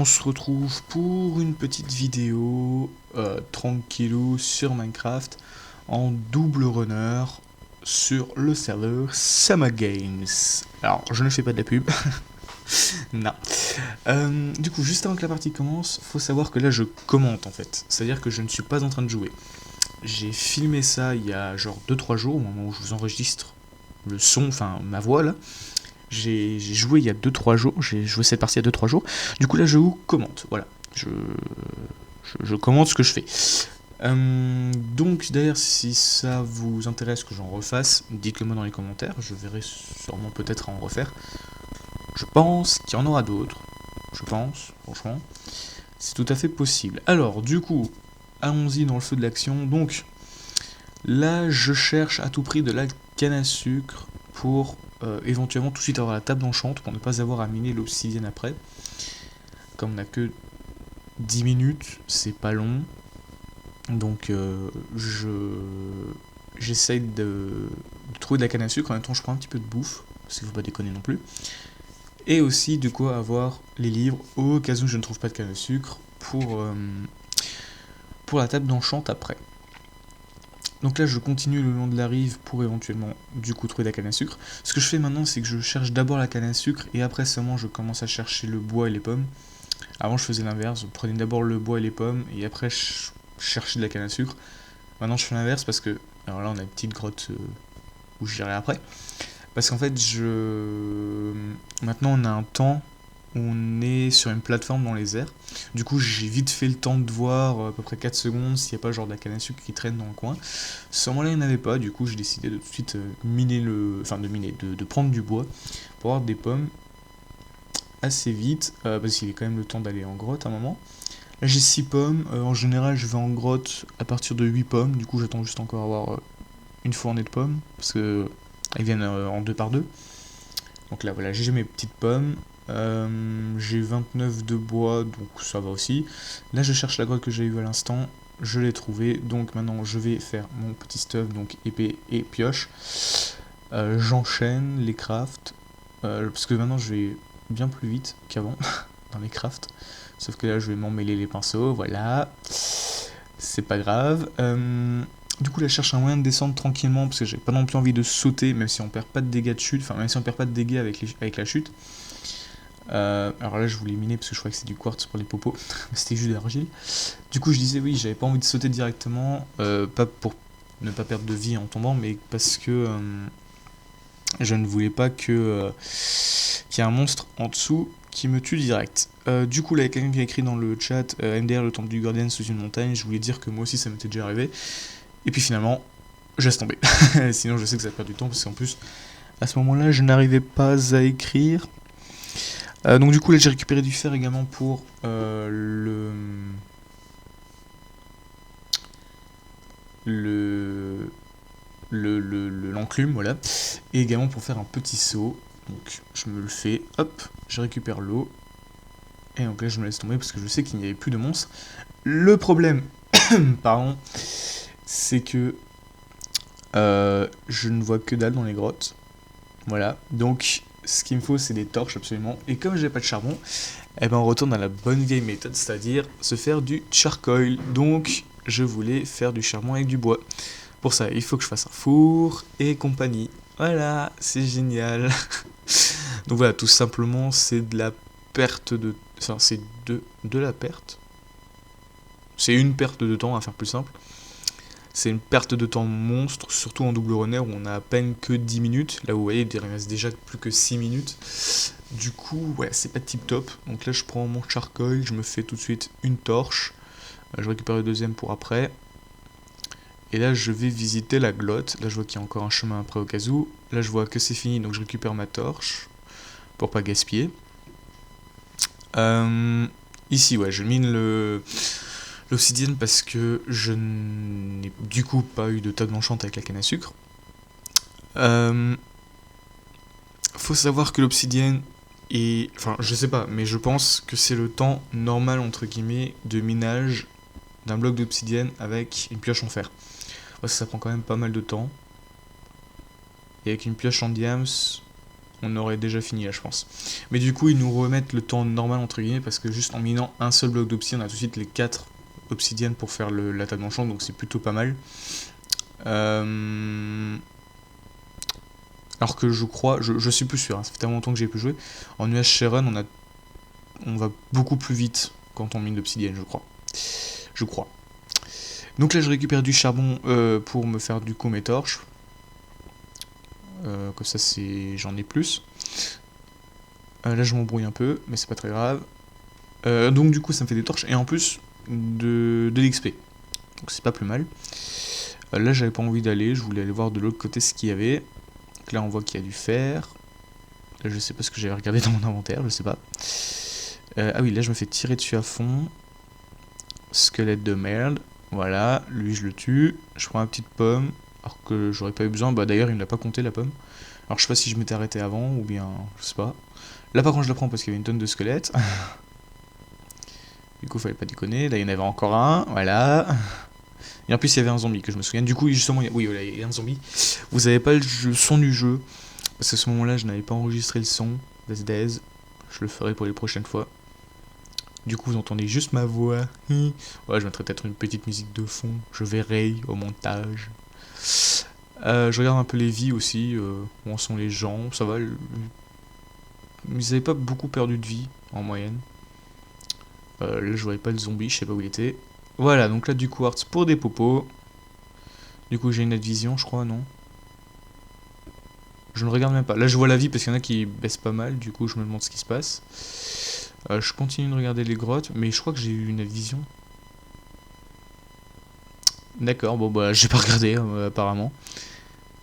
on se retrouve pour une petite vidéo tranquillou sur Minecraft en double runner sur le serveur Sama Games. Alors, je ne fais pas de la pub. Non. Du coup, juste avant que la partie commence, faut savoir que là je commente en fait. C'est-à-dire que je ne suis pas en train de jouer. J'ai filmé ça il y a genre 2-3 jours, au moment où je vous enregistre le son, enfin ma voix là. J'ai joué il y a 2-3 jours, j'ai joué cette partie il y a 2-3 jours. Du coup là je vous commente, voilà. Je commente ce que je fais. Donc d'ailleurs si ça vous intéresse que j'en refasse, dites-le moi dans les commentaires, je verrai sûrement peut-être à en refaire. Je pense qu'il y en aura d'autres, je pense, franchement. C'est tout à fait possible. Alors du coup, allons-y dans le feu de l'action. Donc là je cherche à tout prix de la canne à sucre pour éventuellement tout de suite avoir la table d'enchant pour ne pas avoir à miner l'obsidienne après. Comme on n'a que 10 minutes, c'est pas long. Donc j'essaye de trouver de la canne à sucre, en même temps je prends un petit peu de bouffe, parce qu'il faut pas déconner non plus. Et aussi de quoi avoir les livres au cas où je ne trouve pas de canne à sucre pour la table d'enchant après. Donc là je continue le long de la rive pour éventuellement du coup trouver la canne à sucre. Ce que je fais maintenant c'est que je cherche d'abord la canne à sucre et après seulement je commence à chercher le bois et les pommes. Avant je faisais l'inverse, je prenais d'abord le bois et les pommes et après je cherchais de la canne à sucre. Maintenant je fais l'inverse parce que, alors là on a une petite grotte où j'irai après. Parce qu'en fait maintenant on a un temps où on est sur une plateforme dans les airs. Du coup j'ai vite fait le temps de voir à peu près 4 secondes s'il n'y a pas genre de la canne à sucre qui traîne dans le coin. Ce moment là il n'y en avait pas, du coup j'ai décidé de tout de suite de prendre du bois pour avoir des pommes assez vite, parce qu'il est quand même le temps d'aller en grotte à un moment. Là j'ai 6 pommes, en général je vais en grotte à partir de 8 pommes, du coup j'attends juste encore avoir une fournée de pommes, parce que elles viennent en 2 par 2. Donc là voilà, j'ai mes petites pommes, j'ai 29 de bois, donc ça va aussi. Là je cherche la grotte que j'ai eue à l'instant, je l'ai trouvée, donc maintenant je vais faire mon petit stuff, donc épée et pioche. J'enchaîne les crafts, parce que maintenant je vais bien plus vite qu'avant dans les crafts. Sauf que là je vais m'emmêler les pinceaux, voilà. C'est pas grave. Du coup là je cherche un moyen de descendre tranquillement parce que j'ai pas non plus envie de sauter, même si on perd pas de dégâts de chute, enfin même si on perd pas de dégâts avec la chute. Alors là je voulais miner parce que je crois que c'est du quartz pour les popos, mais c'était juste de l'argile. Du coup je disais oui, j'avais pas envie de sauter directement, pas pour ne pas perdre de vie en tombant, mais parce que je ne voulais pas qu'il y ait un monstre en dessous qui me tue direct. Du coup là il y a quelqu'un qui a écrit dans le chat MDR le temple du Guardian sous une montagne. Je voulais dire que moi aussi ça m'était déjà arrivé. Et puis finalement je laisse tomber. Sinon je sais que ça perd du temps parce qu'en plus à ce moment là je n'arrivais pas à écrire. Donc du coup là j'ai récupéré du fer également pour l'enclume, voilà. Et également pour faire un petit seau. Donc je me le fais, hop, je récupère l'eau. Et donc là je me laisse tomber parce que je sais qu'il n'y avait plus de monstres. Le problème, pardon, c'est que je ne vois que dalle dans les grottes. Voilà, donc ce qu'il me faut c'est des torches absolument. Et comme j'ai pas de charbon, eh ben on retourne à la bonne vieille méthode, c'est-à-dire se faire du charcoal. Donc je voulais faire du charbon avec du bois. Pour ça, il faut que je fasse un four et compagnie. Voilà, c'est génial. Donc voilà, tout simplement, c'est de la perte de... Enfin, c'est de la perte. C'est une perte de temps, à faire plus simple. C'est une perte de temps monstre, surtout en double runner où on a à peine que 10 minutes. Là, vous voyez, il reste déjà plus que 6 minutes. Du coup, ouais, c'est pas tip top. Donc là, je prends mon charcoal, je me fais tout de suite une torche. Je récupère le deuxième pour après. Et là, je vais visiter la glotte. Là, je vois qu'il y a encore un chemin après au cas où. Là, je vois que c'est fini, donc je récupère ma torche pour pas gaspiller. Ici, ouais, je mine l'obsidienne parce que je n'ai du coup pas eu de table d'enchant avec la canne à sucre. Faut savoir que l'obsidienne est... Enfin, je sais pas, mais je pense que c'est le temps normal, entre guillemets, de minage d'un bloc d'obsidienne avec une pioche en fer. Parce que ça prend quand même pas mal de temps. Et avec une pioche en diams, on aurait déjà fini là, je pense. Mais du coup, ils nous remettent le temps normal, entre guillemets, parce que juste en minant un seul bloc d'obsidienne, on a tout de suite les 4 obsidiennes pour faire la table d'enchant, donc c'est plutôt pas mal. Alors que je crois, je suis plus sûr, hein, ça fait tellement longtemps que j'ai plus joué. En UH Sharon, on va beaucoup plus vite quand on mine l'obsidienne, je crois. Je crois. Donc là, je récupère du charbon pour me faire du coup mes torches. Comme ça, j'en ai plus. Là, je m'embrouille un peu, mais c'est pas très grave. Donc du coup, ça me fait des torches et en plus de l'XP. Donc c'est pas plus mal. Là, j'avais pas envie d'aller, je voulais aller voir de l'autre côté ce qu'il y avait. Donc là, on voit qu'il y a du fer. Là, je sais pas ce que j'avais regardé dans mon inventaire, je sais pas. Ah oui, là, je me fais tirer dessus à fond. Squelette de merde. Voilà, lui, je le tue. Je prends une petite pomme, alors que j'aurais pas eu besoin. Bah d'ailleurs, il me l'a pas compté la pomme. Alors je sais pas si je m'étais arrêté avant ou bien, je sais pas. Là par contre je la prends parce qu'il y avait une tonne de squelettes. Du coup fallait pas déconner. Là il y en avait encore un, voilà. Et en plus il y avait un zombie que je me souviens. Du coup justement, oui voilà, il y a un zombie. Vous avez pas le son du jeu. Parce qu'à ce moment là je n'avais pas enregistré le son. Je le ferai pour les prochaines fois. Du coup vous entendez juste ma voix. Ouais, je mettrai peut-être une petite musique de fond. Je verrai au montage. Je regarde un peu les vies aussi, où en sont les gens, ça va. Ils n'avaient pas beaucoup perdu de vie en moyenne. Là je voyais pas le zombie, je sais pas où il était. Voilà, donc là du quartz pour des popos. Du coup j'ai une autre vision, je crois, non? Je ne regarde même pas. Là je vois la vie parce qu'il y en a qui baissent pas mal, du coup je me demande ce qui se passe. Je continue de regarder les grottes, mais je crois que j'ai eu une vision. D'accord, bon bah j'ai pas regardé apparemment.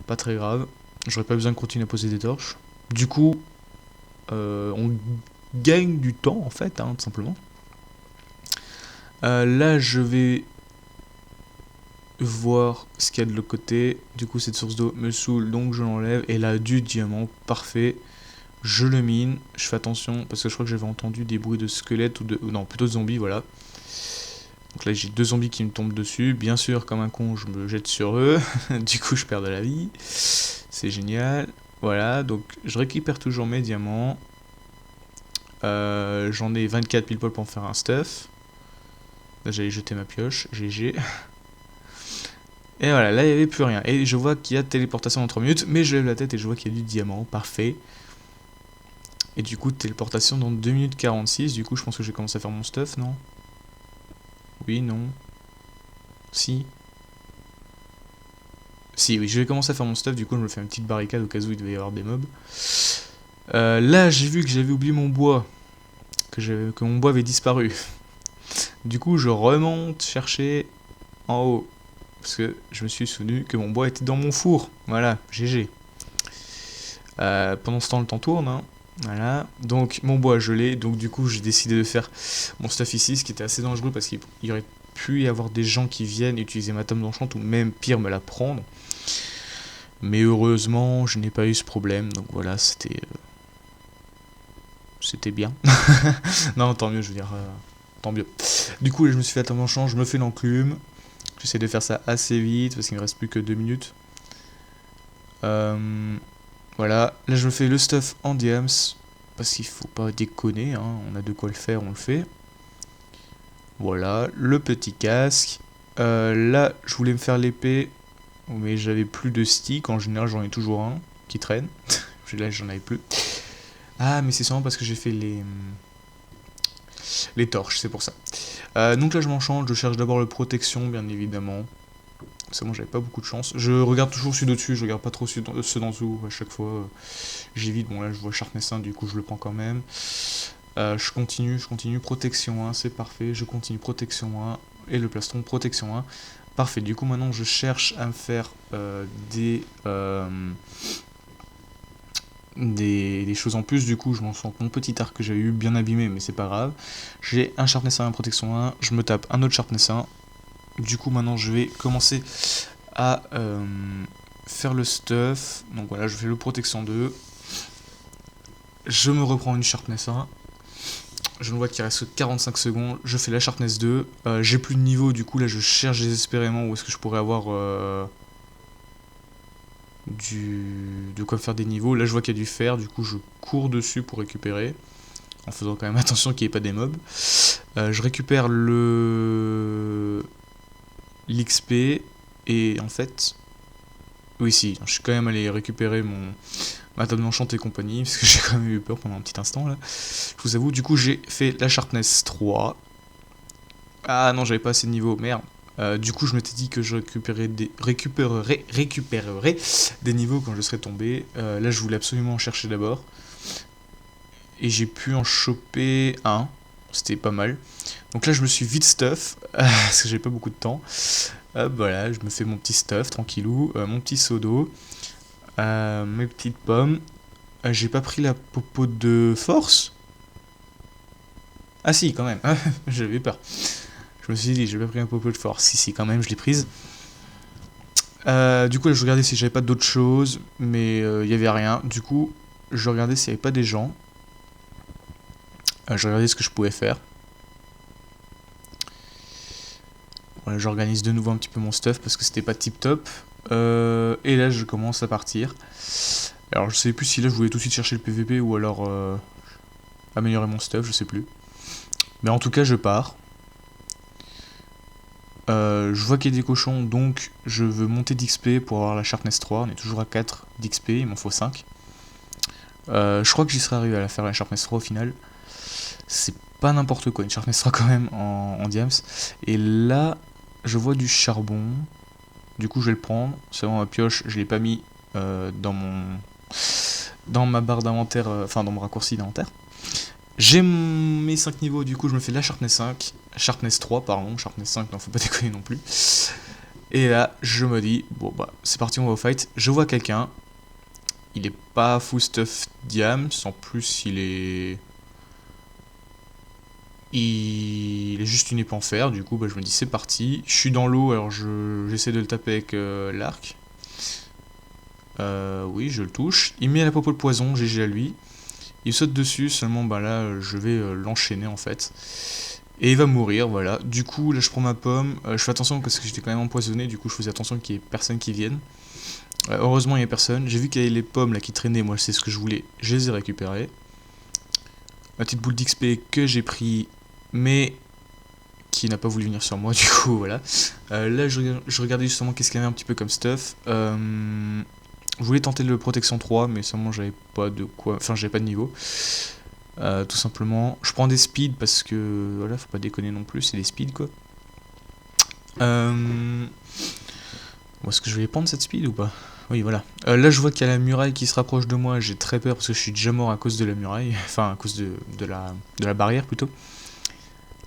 Pas très grave. J'aurais pas besoin de continuer à poser des torches. Du coup, on gagne du temps en fait, hein, tout simplement. Là, je vais voir ce qu'il y a de l'autre côté. Du coup, cette source d'eau me saoule, donc je l'enlève. Et là, du diamant, parfait. Je le mine. Je fais attention parce que je crois que j'avais entendu des bruits de squelettes ou non, plutôt de zombies, voilà. Donc là, j'ai 2 zombies qui me tombent dessus. Bien sûr, comme un con, je me jette sur eux. Du coup, je perds de la vie. C'est génial. Voilà, donc je récupère toujours mes diamants. J'en ai 24 pile poil pour me faire un stuff. Là, j'allais jeter ma pioche. GG. Et voilà, là, il n'y avait plus rien. Et je vois qu'il y a téléportation dans 3 minutes. Mais je lève la tête et je vois qu'il y a du diamant. Parfait. Et du coup, téléportation dans 2 minutes 46. Du coup, je pense que je vais commencer à faire mon stuff, non? Oui, non. Si. Si, oui, je vais commencer à faire mon stuff. Du coup, je me fais une petite barricade au cas où il devait y avoir des mobs. Là, j'ai vu que j'avais oublié mon bois. Que mon bois avait disparu. Du coup, je remonte chercher en haut. Parce que je me suis souvenu que mon bois était dans mon four. Voilà, GG. Pendant ce temps, le temps tourne. Hein. Voilà. Donc, mon bois, je l'ai. Donc, du coup, j'ai décidé de faire mon stuff ici. Ce qui était assez dangereux parce qu'il y aurait pu y avoir des gens qui viennent utiliser ma tome d'enchant ou même pire, me la prendre. Mais heureusement, je n'ai pas eu ce problème. Donc, voilà, c'était bien. Non, tant mieux, je veux dire. Tant mieux. Du coup, je me suis fait la tome d'enchant. Je me fais l'enclume. J'essaie de faire ça assez vite parce qu'il me reste plus que 2 minutes. Voilà, là je me fais le stuff en diams parce qu'il faut pas déconner, hein. On a de quoi le faire, on le fait. Voilà, le petit casque. Là, je voulais me faire l'épée, mais j'avais plus de stick. En général, j'en ai toujours un qui traîne. Là, j'en avais plus. Ah, mais c'est sûrement parce que j'ai fait les torches, c'est pour ça. Donc là, je m'enchante. Je cherche d'abord le protection, bien évidemment. C'est bon, j'avais pas beaucoup de chance. Je regarde toujours celui d'au-dessus, je regarde pas trop ceux d'en dessous à chaque fois. J'évite, bon là je vois Sharpness 1, du coup je le prends quand même. Je continue, protection 1, c'est parfait. Je continue, protection 1, et le plastron, protection 1. Parfait, du coup maintenant je cherche à me faire des choses en plus. Du coup je m'en sors mon petit arc que j'avais eu bien abîmé, mais c'est pas grave. J'ai un Sharpness 1, protection 1, je me tape un autre Sharpness 1. Du coup maintenant je vais commencer à faire le stuff. Donc voilà, je fais le protection 2. Je me reprends une sharpness 1. Je vois qu'il reste 45 secondes. Je fais la sharpness 2. J'ai plus de niveau, du coup là je cherche désespérément où est-ce que je pourrais avoir de quoi faire des niveaux. Là je vois qu'il y a du fer, du coup je cours dessus pour récupérer, en faisant quand même attention qu'il n'y ait pas des mobs. Je récupère l'XP, et en fait, oui si, je suis quand même allé récupérer ma table d'enchant et compagnie, parce que j'ai quand même eu peur pendant un petit instant là. Je vous avoue, du coup j'ai fait la Sharpness 3. Ah non, j'avais pas assez de niveau, merde. Du coup, je m'étais dit que je récupérerais des niveaux quand je serais tombé. Là, je voulais absolument en chercher d'abord. Et j'ai pu en choper un. C'était pas mal. Donc là, je me suis vite stuff, parce que j'ai pas beaucoup de temps. Voilà, je me fais mon petit stuff, tranquillou. Mon petit seau d'eau. Mes petites pommes. J'ai pas pris la popo de force. Ah si, quand même. J'avais peur. Je me suis dit, j'ai pas pris un popo de force. Si, quand même, je l'ai prise. Du coup, là, je regardais si j'avais pas d'autres choses, mais il y avait rien. Du coup, je regardais s'il y avait pas des gens. Je regardais ce que je pouvais faire. Voilà, j'organise de nouveau un petit peu mon stuff parce que c'était pas tip top. Et là, je commence à partir. Alors, je sais plus si là je voulais tout de suite chercher le PVP ou alors améliorer mon stuff, je sais plus. Mais en tout cas, je pars. Je vois qu'il y a des cochons, donc je veux monter d'XP pour avoir la Sharpness 3. On est toujours à 4 d'XP, il m'en faut 5. Je crois que j'y serai arrivé à la faire la Sharpness 3 au final. C'est pas n'importe quoi, une Sharpness 3 quand même en diams. Et là, je vois du charbon. Du coup, je vais le prendre. C'est bon, ma pioche, je l'ai pas mis dans ma barre d'inventaire, enfin dans mon raccourci d'inventaire. J'ai mes 5 niveaux, du coup, je me fais la Sharpness 5. Sharpness 3, pardon. Sharpness 5, non, faut pas déconner non plus. Et là, je me dis, bon, bah, c'est parti, on va au fight. Je vois quelqu'un. Il est pas full stuff diams. En plus, il est juste une épée en fer. Du coup, bah, je me dis, c'est parti. Je suis dans l'eau, alors j'essaie de le taper avec l'arc. Oui, je le touche. Il met la popo de poison, GG à lui. Il saute dessus, seulement bah là, je vais l'enchaîner en fait. Et il va mourir, voilà. Du coup, là, je prends ma pomme. Je fais attention parce que j'étais quand même empoisonné. Du coup, je faisais attention qu'il y ait personne qui vienne. Heureusement, il n'y a personne. J'ai vu qu'il y avait les pommes là qui traînaient. Moi, c'est ce que je voulais. Je les ai récupérées. Ma petite boule d'XP que j'ai pris, mais qui n'a pas voulu venir sur moi. Du coup, voilà. Là, je regardais justement qu'est-ce qu'il y avait un petit peu comme stuff. Je voulais tenter le protection 3, mais seulement j'avais pas de quoi. Enfin, j'avais pas de niveau. Tout simplement. Je prends des speeds parce que voilà, faut pas déconner non plus, c'est des speeds quoi. Est-ce que je vais prendre cette speed ou pas? Oui, voilà. Là, je vois qu'il y a la muraille qui se rapproche de moi. J'ai très peur parce que je suis déjà mort à cause de la muraille. Enfin, à cause de la barrière plutôt.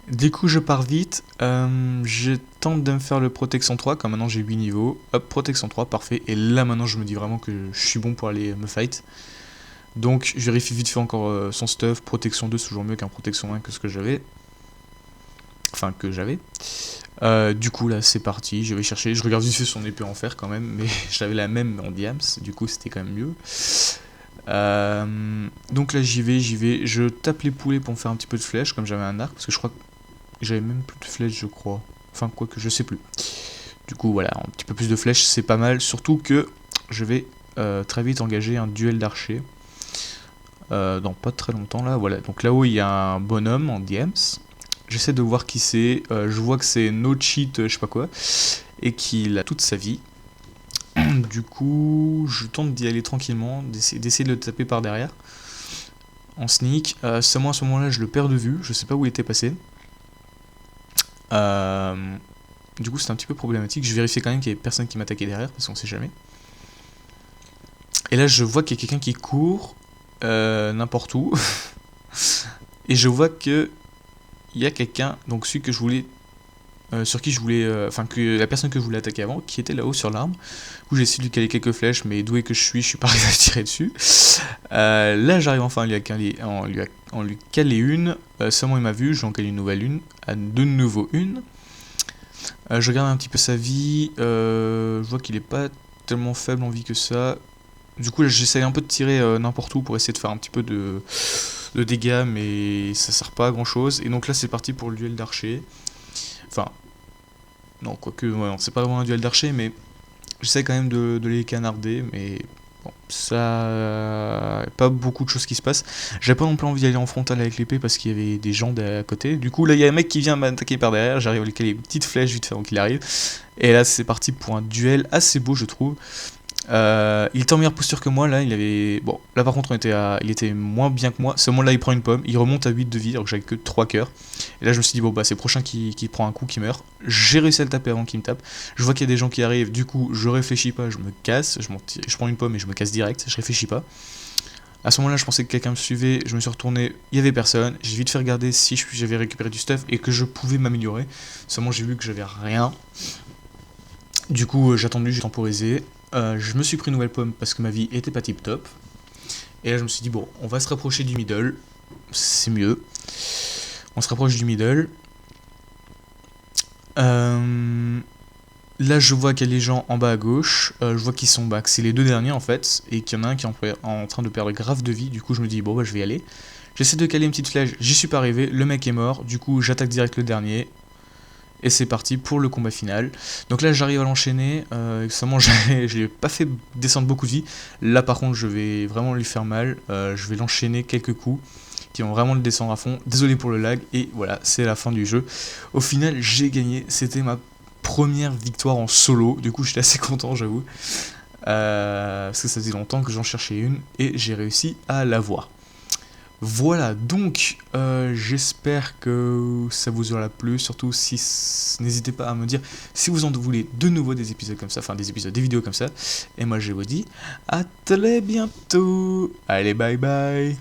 Du coup, je pars vite. Je tente de me faire le protection 3. Comme maintenant j'ai 8 niveaux. Hop, protection 3, parfait. Et là, maintenant, je me dis vraiment que je suis bon pour aller me fight. Donc je vérifie vite fait encore son stuff. Protection 2 c'est toujours mieux qu'un protection 1 que ce que j'avais. Enfin que j'avais. Du coup là c'est parti, je vais chercher. Je regarde vite fait son épée en fer quand même. Mais j'avais la même en diams. Du coup c'était quand même mieux. Donc là j'y vais. Je tape les poulets pour me faire un petit peu de flèches. Comme j'avais un arc. Parce que je crois que j'avais même plus de flèches je crois. Enfin quoi que je sais plus. Du coup voilà, un petit peu plus de flèches c'est pas mal. Surtout que je vais très vite engager un duel d'archers. Dans pas très longtemps là, voilà. Donc là-haut il y a un bonhomme en diams. J'essaie de voir qui c'est. Je vois que c'est no cheat, je sais pas quoi, et qu'il a toute sa vie. Du coup, je tente d'y aller tranquillement, d'essayer de le taper par derrière en sneak. Seulement à ce moment-là, je le perds de vue. Je sais pas où il était passé. Du coup, c'est un petit peu problématique. Je vérifie quand même qu'il y ait personne qui m'attaquait derrière parce qu'on sait jamais. Et là, je vois qu'il y a quelqu'un qui court. N'importe où. Et je vois que il y a quelqu'un, donc celui que je voulais, sur qui je voulais, enfin que la personne que je voulais attaquer avant, qui était là-haut sur l'arbre. Où j'ai essayé de lui caler quelques flèches, mais doué que je suis pas arrivé à tirer dessus. Là, j'arrive enfin à lui caler une. Seulement il m'a vu, je lui en cale une nouvelle une, de nouveau une. Je regarde un petit peu sa vie. Je vois qu'il est pas tellement faible en vie que ça. Du coup, là, j'essaye un peu de tirer n'importe où pour essayer de faire un petit peu de dégâts, mais ça sert pas à grand chose. Et donc là, c'est parti pour le duel d'archer. Enfin, non, quoique, ouais, c'est pas vraiment un duel d'archer, mais J'essaie quand même de les canarder, mais bon, ça... pas beaucoup de choses qui se passent. J'avais pas non plus envie d'aller en frontal avec l'épée parce qu'il y avait des gens à côté. Du coup, là, il y a un mec qui vient m'attaquer par derrière, j'arrive à lui caler une petite flèche vite fait avant qu'il arrive. Et là, c'est parti pour un duel assez beau, je trouve. Il était en meilleure posture que moi, là, il avait... Bon, là par contre, il était moins bien que moi. Seulement là, il prend une pomme, il remonte à 8 de vie, alors que j'avais que 3 cœurs. Et là, je me suis dit, bon, bah, c'est le prochain qui prend un coup, qui meurt. J'ai réussi à le taper avant qu'il me tape. Je vois qu'il y a des gens qui arrivent, du coup, je réfléchis pas, je me casse, je prends une pomme et je me casse direct, je réfléchis pas. À ce moment-là, je pensais que quelqu'un me suivait, je me suis retourné, il y avait personne. J'ai vite fait regarder si j'avais récupéré du stuff et que je pouvais m'améliorer. Seulement, j'ai vu que j'avais rien. Du coup, j'ai attendu, j'ai temporisé. Je me suis pris une nouvelle pomme parce que ma vie était pas tip top. Et là, je me suis dit, bon, on va se rapprocher du middle. C'est mieux. On se rapproche du middle. Là, je vois qu'il y a les gens en bas à gauche. Je vois qu'ils sont back. C'est les deux derniers en fait. Et qu'il y en a un qui est en train de perdre grave de vie. Du coup, je me dis, bon, bah, je vais y aller. J'essaie de caler une petite flèche. J'y suis pas arrivé. Le mec est mort. Du coup, j'attaque direct le dernier. Et c'est parti pour le combat final. Donc là, j'arrive à l'enchaîner. Seulement, je l'ai pas fait descendre beaucoup de vie. Là, par contre, je vais vraiment lui faire mal. Je vais l'enchaîner quelques coups qui vont vraiment le descendre à fond. Désolé pour le lag. Et voilà, c'est la fin du jeu. Au final, j'ai gagné. C'était ma première victoire en solo. Du coup, j'étais assez content, j'avoue. Parce que ça faisait longtemps que j'en cherchais une. Et j'ai réussi à l'avoir. Voilà, donc j'espère que ça vous aura plu, surtout si n'hésitez pas à me dire si vous en voulez de nouveau des épisodes comme ça, enfin des vidéos comme ça, et moi je vous dis à très bientôt, allez bye bye.